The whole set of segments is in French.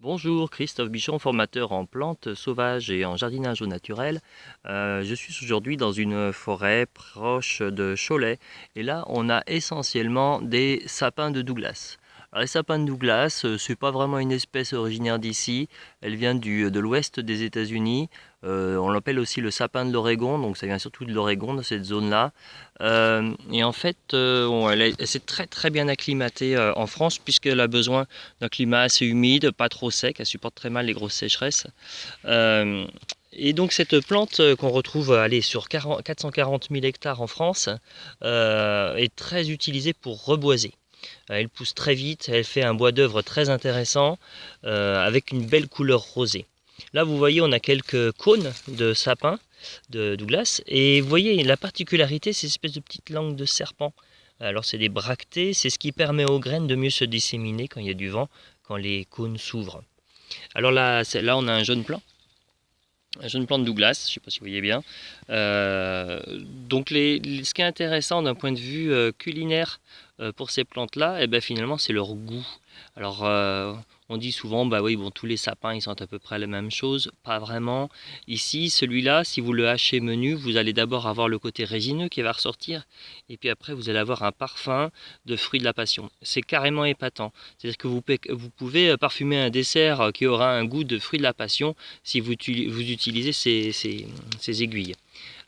Bonjour, Christophe Bichon, formateur en plantes sauvages et en jardinage au naturel. Je suis aujourd'hui dans une forêt proche de Cholet et là on a essentiellement des sapins de Douglas. Alors, les sapins de Douglas, c'est pas vraiment une espèce originaire d'ici, elle vient de l'ouest des États-Unis. On l'appelle aussi le sapin de l'Oregon, donc ça vient surtout de l'Oregon, de cette zone-là. Et en fait, elle s'est très très bien acclimatée en France puisqu'elle a besoin d'un climat assez humide, pas trop sec, elle supporte très mal les grosses sécheresses. Euh, et donc cette plante qu'on retrouve sur 440 000 hectares en France est très utilisée pour reboiser. Elle pousse très vite, elle fait un bois d'œuvre très intéressant avec une belle couleur rosée. Là vous voyez on a quelques cônes de sapin de Douglas et vous voyez la particularité c'est cette espèce de petite langue de serpent. Alors c'est des bractées, c'est ce qui permet aux graines de mieux se disséminer quand il y a du vent, quand les cônes s'ouvrent. Alors là on a un jeune plant de Douglas, je ne sais pas si vous voyez bien. Donc ce qui est intéressant d'un point de vue culinaire pour ces plantes-là, eh ben, finalement c'est leur goût. Alors on dit souvent, bah oui, bon, tous les sapins ils sentent à peu près la même chose, pas vraiment. Ici, celui-là, si vous le hachez menu, vous allez d'abord avoir le côté résineux qui va ressortir, et puis après vous allez avoir un parfum de fruits de la passion. C'est carrément épatant. C'est-à-dire que vous pouvez parfumer un dessert qui aura un goût de fruits de la passion si vous utilisez ces aiguilles.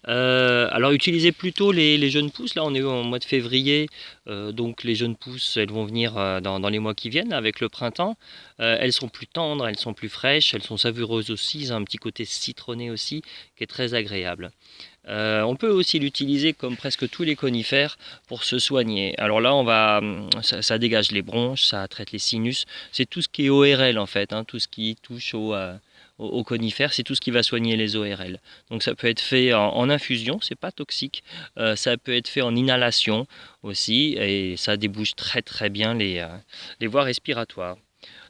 Alors utilisez plutôt les jeunes pousses, là on est au mois de février, donc les jeunes pousses elles vont venir dans les mois qui viennent avec le printemps. Elles sont plus tendres, elles sont plus fraîches, elles sont savoureuses aussi, elles ont un petit côté citronné aussi qui est très agréable. On peut aussi l'utiliser comme presque tous les conifères pour se soigner. Alors là, ça dégage les bronches, ça traite les sinus. C'est tout ce qui est ORL en fait, hein, tout ce qui touche aux conifères, c'est tout ce qui va soigner les ORL. Donc ça peut être fait en infusion, c'est pas toxique. Ça peut être fait en inhalation aussi, et ça débouche très très bien les voies respiratoires.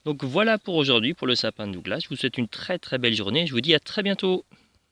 Donc voilà pour aujourd'hui pour le sapin de Douglas. Je vous souhaite une très très belle journée. Je vous dis à très bientôt.